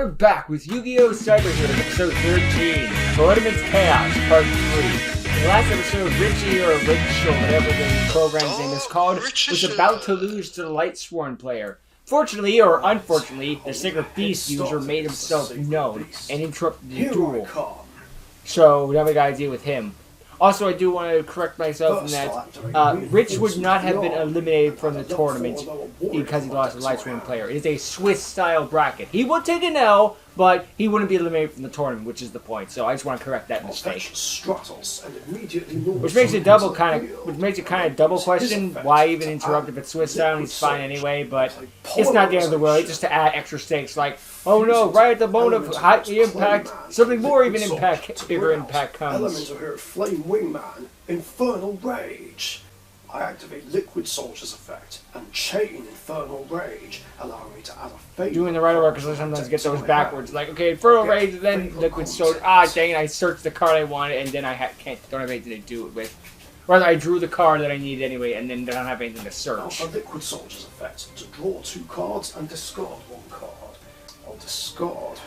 We're back with Yu-Gi-Oh! Cyber Heroes episode 13, Tournament Chaos, part 3. In the last episode, Richie, or Rich, or whatever the program's name is called, was about to lose to the Lightsworn player. Fortunately, or unfortunately, the Sacred Beast user made himself known and interrupted the duel. So now we gotta deal with him. Also, I do want to correct myself in that Rich would not have been eliminated from the tournament because he lost a Lightsworn player. It is a Swiss-style bracket. He would take an L, but he wouldn't be eliminated from the tournament, which is the point. So I just want to correct that mistake. Which makes it kind of double question why even interrupt if it's Swiss-style and he's fine anyway. But it's not the end of the world. It's just to add extra stakes. Like, oh no, right at the moment of high impact, something more even bigger impact comes. Flame Wingman, Infernal Rage. I activate Liquid Soldier's effect and Chain Infernal Rage, allowing me to add a fate. Doing the right order because I sometimes get those backwards. Like, okay, Infernal Rage, then Liquid Soldier. Ah, dang it, I searched the card I wanted and then I don't have anything to do it with. Rather, I drew the card that I needed anyway and then don't have anything to search. Now, a Liquid Soldier's effect to draw 2 cards and discard 1 card. I'll discard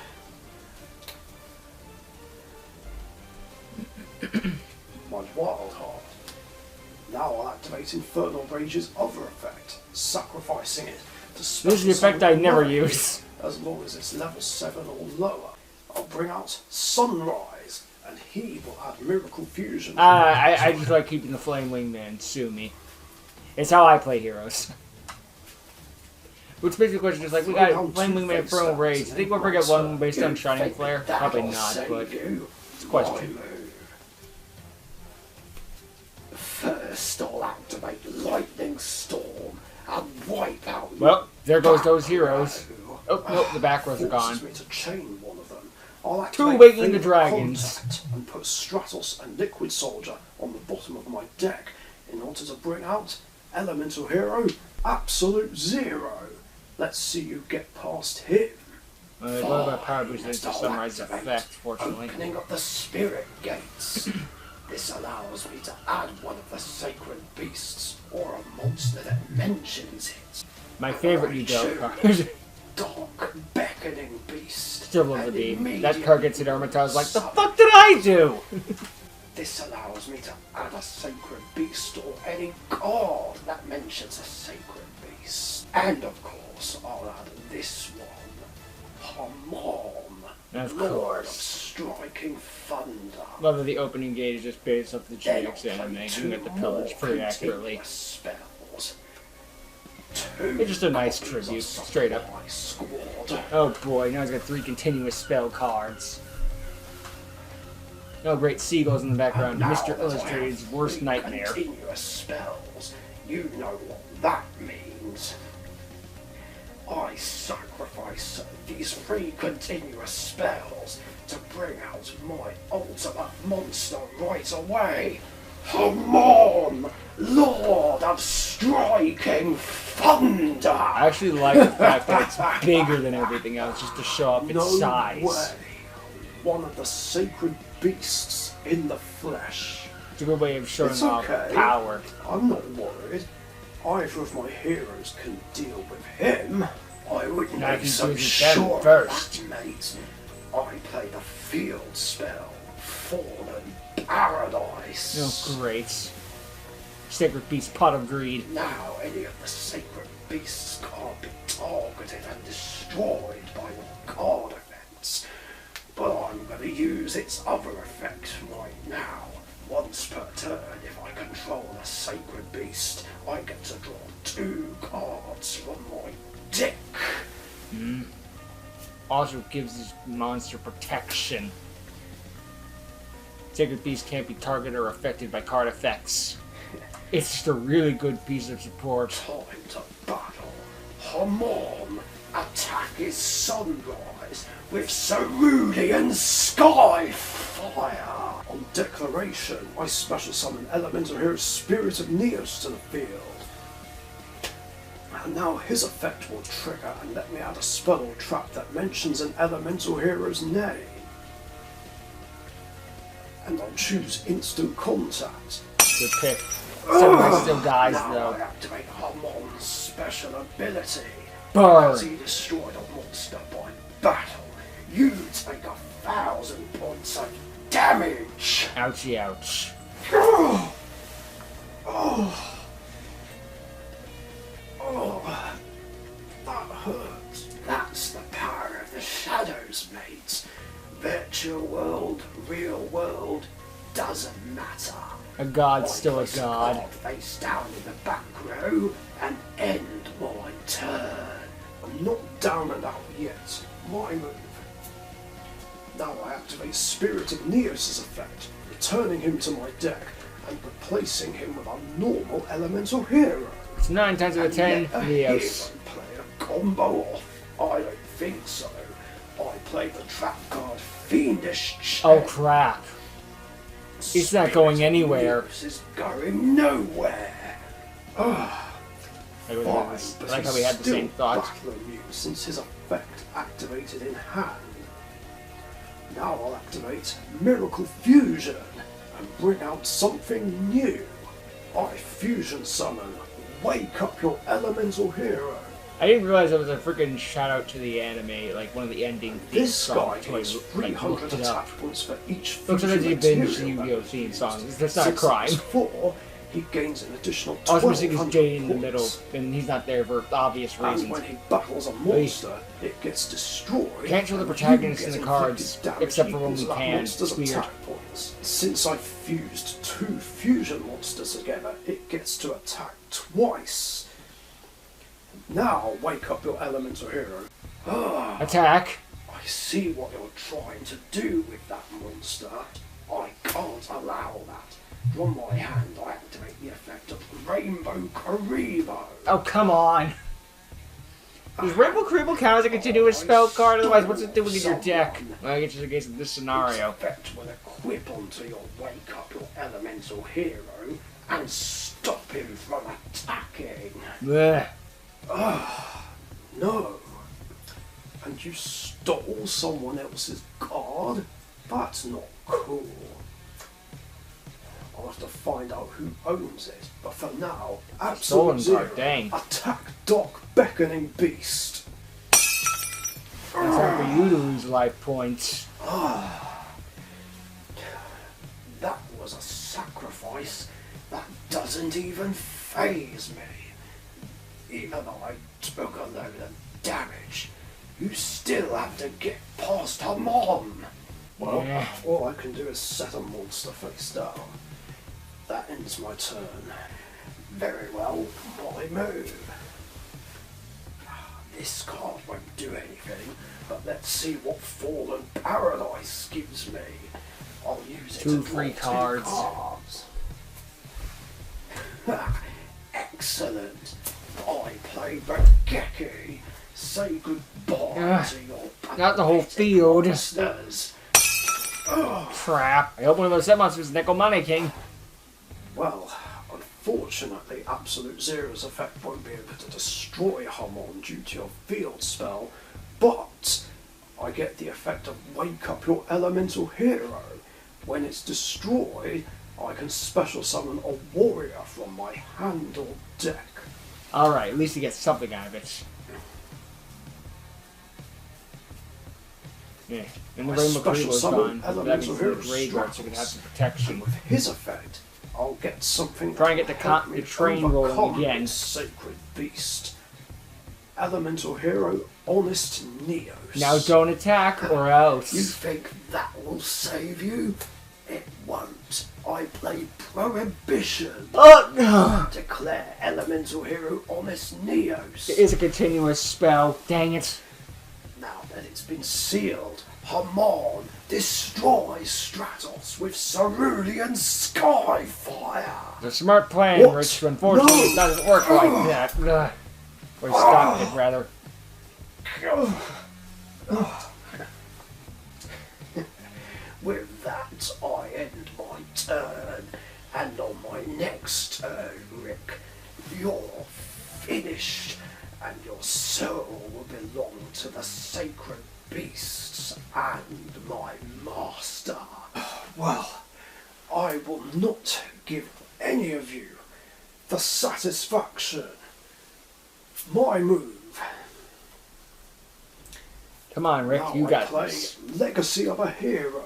my Wild Heart. Now I'll activate Infernal Rage's other effect, sacrificing it to special. This is the effect I never use. As long as it's level 7 or lower. I'll bring out Sunrise, and he will add Miracle Fusion. I just like keeping the Flame Wingman, sue me. It's how I play heroes. Which basically question is like, we got Flame Wingman Infernal Rage. I think we'll ever get one based on Shining Flare? Probably not, but it's a question. First, I'll activate Lightning Storm and wipe out. Well, there goes those heroes. Oh, nope, the back rows are gone. Me to chain one of them. I'll 2 Waking the Dragons. And put Stratos and Liquid Soldier on the bottom of my deck in order to bring out Elemental Hero Absolute Zero. Let's see you get past him. What about Power Boost into Sunrise effect, fortunately. Opening up the Spirit Gates. This allows me to add one of the sacred beasts or a monster that mentions it. My favorite Yu-Gi-Oh card. Dark beckoning beast. Still love the beam. That card gets hit Armitage like, the fuck did I do? This allows me to add a sacred beast or any card that mentions a sacred beast. And of course, I'll add this one. Hamon. Of Lord course. Of striking thunder. Love that the opening gate is just based off the GX anime. You can get the pillars pretty accurately. Spells. It's just a nice tribute, straight up. Oh boy, now he's got 3 continuous spell cards. Oh great, seagulls in the background. Mr. Illustrated's worst nightmare. Continuous spells. You know what that means. I sacrifice these 3 continuous spells to bring out my ultimate monster right away. Hamon, Lord of Striking Thunder. I actually like the fact that it's bigger than everything else, just to show off its size. Way. One of the sacred beasts in the flesh. It's a good way of showing off power. I'm not worried. Either of my heroes can deal with him. I wouldn't be so sure first. of that, mate. I play the field spell, Fallen Paradise. Oh, great. Sacred Beast, Pot of Greed. Now any of the sacred beasts can't be targeted and destroyed by your card effects. But I'm going to use its other effect right now. Once per turn, if I control a sacred beast, I get to draw 2 cards from my deck. Also gives this monster protection. Sacred Beast can't be targeted or affected by card effects. It's just a really good piece of support. Time to battle. Hamon, attack his Sunrise with Cerulean Sky Fire. On declaration, I special summon Elemental Hero Spirit of Neos to the field. And now his effect will trigger and let me add a spell or trap that mentions an Elemental Hero's name. And I'll choose Instant Contact. Good pick. Sunrise still dies now though. I activate Hamon's special ability. Burn. As he destroyed a monster by battle, Ouchie, ouch. Oh, oh, oh, that hurts. That's the power of the shadows, mates. Virtual world, real world, doesn't matter. A god's I still a place god. card face down in the back row and end my turn. I'm not down and out yet. My move. Now I activate Spirit of Neos' effect, returning him to my deck and replacing him with a normal elemental hero. It's 9 times out of 10, Let a Neos. hero play a combo off. I don't think so. I play the trap card Fiendish Chain. Oh crap. It's not going anywhere. Neos is going nowhere. I like how we had the same thoughts. Since his effect activated in hand. Now I'll activate Miracle Fusion and bring out something new. I fusion summon Wake Up Your Elemental Hero. I didn't realize it was a freaking shout out to the anime, like one of the ending theme This guy songs. gets Like, 300 looked it up. attack points for each Looks fusion like you binge material Yu-Gi-Oh that theme used. songs. That's not a Since crime. it's 4, he gains an additional I was 1200 missing his Jade in the middle, points. and he's not there for obvious And reasons. when he battles a monster, it gets destroyed. Can't show the and you protagonists in get the cards, inflicted damage except for when equal we to that can. monster's It's weird. attack points. Since I fused 2 fusion monsters together, it gets to attack twice. Now wake up your elemental hero. Ah, Attack! I see what you're trying to do with that monster. I can't allow that. From my hand, I activate the effect of Rainbow Karibo. Oh, come on! Does Rainbow Karibo count as a continuous spell card? Otherwise, what's it doing in your deck? Well, I guess it's against this Its scenario. effect will equip onto your wake up your elemental hero and stop him from attacking. Blech. No. And you stole someone else's card? That's not cool. I'll have to find out who owns it. But for now, Stolen Absolute card, Zero, dang. attack Doc Beckoning Beast. It's time for you to lose life points. That was a sacrifice that doesn't even faze me. Even though I took a load of damage, you still have to get past Hamon. Well, Yeah. all I can do is set a monster face down. That ends my turn. Very well, my move. This card won't do anything, but let's see what Fallen Paradise gives me. I'll use it 2 to free draw 2 cards. cards. Excellent. I play Bageki. Say goodbye to your Not the whole field. monsters. Crap. I hope one of those set monsters is Necomani King. Well, unfortunately, Absolute Zero's effect won't be able to destroy Hamon due to your field spell, but I get the effect of Wake Up Your Elemental Hero. When it's destroyed, I can special summon a warrior from my hand or deck. Alright, at least he gets something out of it. Yeah, and the I Rainbow special Karibo's summon gone. So that elemental means the hero graveyard so we can have some protection. And with his effect, I'll get something Try and get the to help co- me the train rolling overcome again. this Sacred Beast. Elemental Hero, Honest Neos. Now don't attack or You else. think that will save you? It won't. I play Prohibition. Oh no! Declare Elemental Hero Honest Neos. It is a continuous spell. Dang it. Now that it's been sealed, Hamon destroys Stratos with Cerulean Skyfire. It's a smart plan, What? Rich, but unfortunately No. it doesn't work like that. Ugh. Or stop it, rather. With that, I end my turn. And on my next turn, Rick, you're finished. And your soul will belong to the sacred beasts and my master. Well, I will not give any of you the satisfaction. My move. Come on, Rick, Now you I got play this. Legacy of a Hero.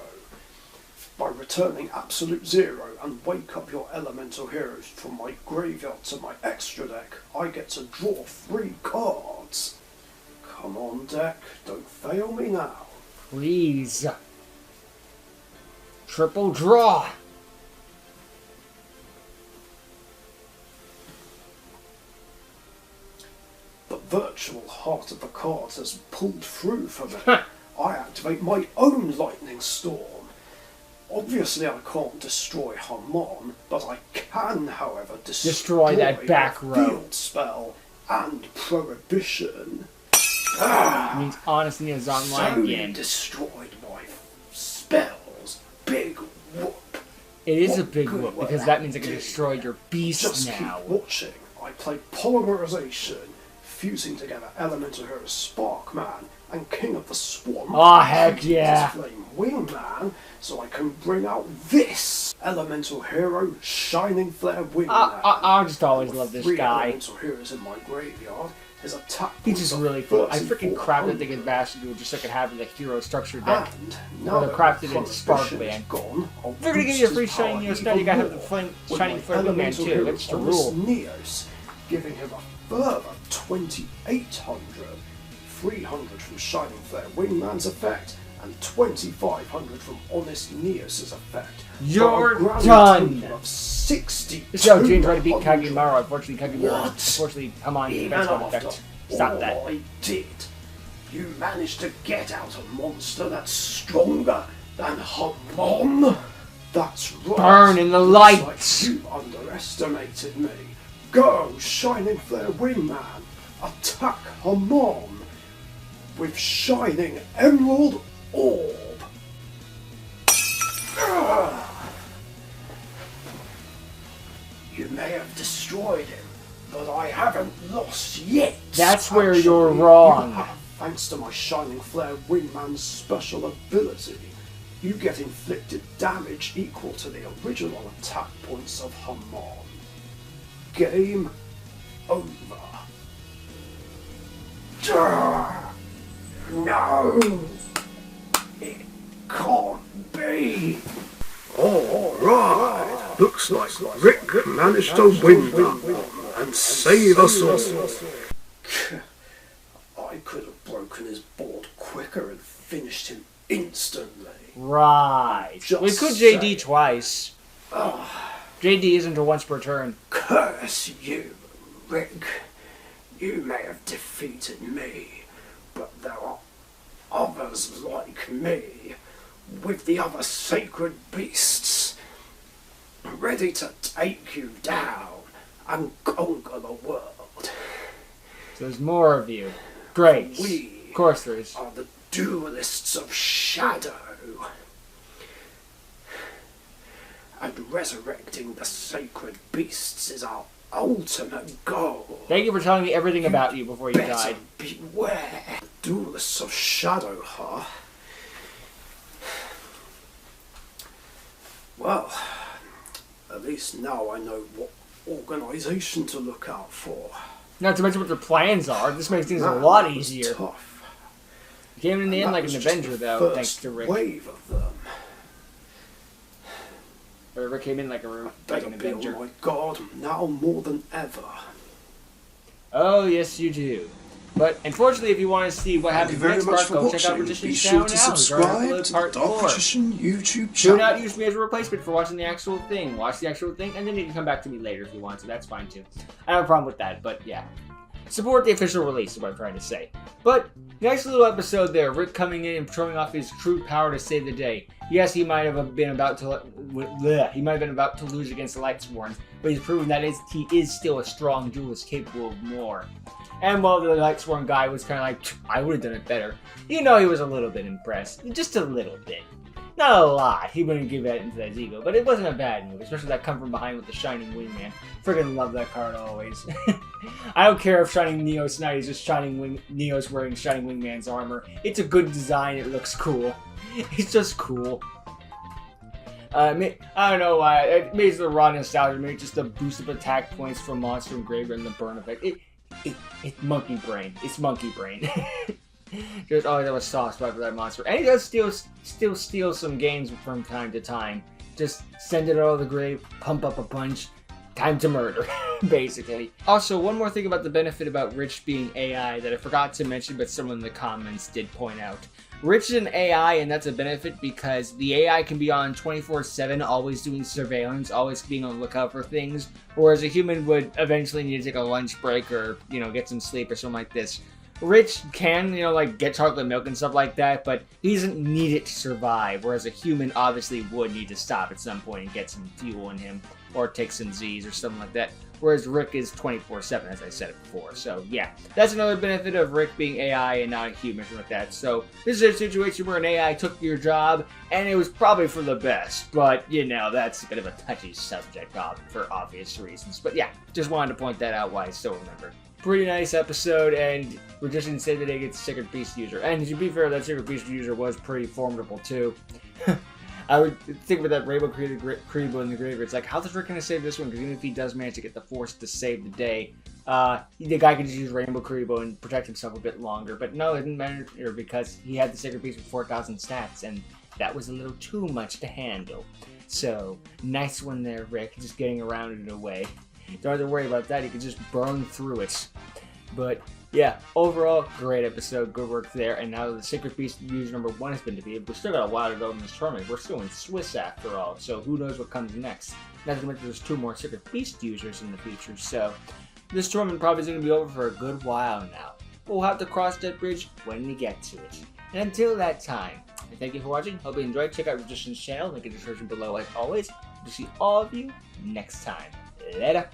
by returning Absolute Zero and wake up your elemental heroes from my graveyard to my extra deck, I get to draw 3 cards. Come on, deck, don't fail me now. Please. Triple draw. The virtual heart of the cards has pulled through for me. I activate my own lightning storm. Obviously I can't destroy Hamon, but I can, however, destroy that back row. Field Spell and Prohibition. It means Honesty is online So again. destroyed my spells. Big whoop. It is a What big good whoop, will because that means I can destroy your beast Just now. keep watching. I play Polymerization, fusing together Elemental Hero Sparkman and King of the Swamp. Oh, heck yeah. Flame Wingman, so I can bring out this Elemental Hero Shining Flare Wingman. I just always love this 3 guy. Elemental Heroes in my graveyard. His attack He's just really cool. I freaking crafted the ambassador just so I could have the hero structure deck. And now Or the crafted in Sparkman. If they're gonna give you a free Shining Neos now, you gotta have the Shining Flare Wingman too. That's the rule. Neos, giving him a further 2,800, 300 from Shining Flare Wingman's effect, and 2,500 from Honest Neos' effect. You're For a grand done! total of 62. This is how Jane tried to beat Kagemaru. Unfortunately, come on, Even defense after effect. Stop all that. I did, you managed to get out a monster that's stronger than Hamon? That's right. Burn in the Looks lights. like you underestimated me. Go, Shining Flare Wingman. Attack Hamon with Shining Emerald Orb. You may have destroyed him, but I haven't lost yet. That's where Actually, you're wrong. you have, thanks to my Shining Flare Wingman's special ability, you get inflicted damage equal to the original attack points of Hamon. Game over. No! It can't be! Alright, looks like Rick managed to win that one and save us all. I could have broken his board quicker and finished him instantly. Right. Just We could saying. JD twice. JD isn't a once per turn. Curse you, Rick. You may have defeated me, but there are others like me, with the other sacred beasts, ready to take you down and conquer the world. So there's more of you. Great. We Of course there is. are the duelists of shadow. And resurrecting the sacred beasts is our ultimate goal. Thank you for telling me everything about you before you Better died. beware. Duelists of shadow, huh? Well, at least now I know what organization to look out for. Not to mention what their plans are. This makes things a Man, lot that was easier. Tough. Came in the end And like that an was just Avenger, the though, first thanks to Rick. wave of them. Or Rick came in like Better an be Avenger. on my guard now more than ever. Oh, yes, you do. But unfortunately, if you want to see what Thank you happens very next much part, for go check out watching. Magician Be Channel sure now. to We've already subscribe uploaded to part the Dark 4. Magician YouTube Do not channel. use me as a replacement for watching the actual thing. Watch the actual thing, and then you can come back to me later if you want to. That's fine too. I don't have a problem with that, but yeah. Support the official release is what I'm trying to say. But, nice little episode there. Rick coming in and showing off his true power to save the day. Yes, he might have been about to lose against the Lightsworn, but he's proven that he is still a strong duelist capable of more. And while the Lightsworn guy was kind of like, I would have done it better, you know he was a little bit impressed. Just a little bit. Not a lot. He wouldn't give that into his ego, but it wasn't a bad move, especially that come from behind with the Shining Wingman. Friggin' love that card always. I don't care if Shining Neos Knight is just Neos wearing Shining Wingman's armor. It's a good design. It looks cool. It's just cool. I don't know why. Maybe it's the raw nostalgia. Maybe just the boost of attack points from Monster and Graveyard and the burn effect. It's monkey brain. It's monkey brain. Just always have a soft spot for that monster. And he does still steal some games from time to time. Just send it out of the grave, pump up a punch, time to murder, basically. Also, one more thing about the benefit about Rich being AI that I forgot to mention, but someone in the comments did point out. Rich is an AI, and that's a benefit because the AI can be on 24/7, always doing surveillance, always being on the lookout for things, whereas a human would eventually need to take a lunch break or, get some sleep or something like this. Rich can, get chocolate milk and stuff like that, but he doesn't need it to survive, whereas a human obviously would need to stop at some point and get some fuel in him, or take some Z's or something like that, whereas Rick is 24/7, as I said it before. So, yeah, that's another benefit of Rick being AI and not a human or like that. So, this is a situation where an AI took your job, and it was probably for the best, but, that's a bit of a touchy subject for obvious reasons. But, yeah, just wanted to point that out while I still remember. Pretty nice episode, and we just didn't say that they get Sacred Beast user. And to be fair, that Sacred Beast user was pretty formidable, too. I would think about that Rainbow Kuriboh in the graveyard. It's like, how is Rick going to save this one? Because even if he does manage to get the Force to save the day, the guy could just use Rainbow Kuriboh and protect himself a bit longer. But no, it didn't matter because he had the Sacred Beast with 4,000 stats, and that was a little too much to handle. So, nice one there, Rick, just getting around it in a way. Don't have to worry about that, you can just burn through it. But, yeah, overall, great episode, good work there. And now the Sacred Beast user number 1 has been defeated. We've still got a while to go in this tournament. We're still in Swiss after all, so who knows what comes next. Not to mention there's 2 more Sacred Beast users in the future, so this tournament probably is going to be over for a good while now. We'll have to cross that bridge when we get to it. And until that time, thank you for watching. Hope you enjoyed. Check out Magician's channel, link in the description below as always. To see all of you next time. Later.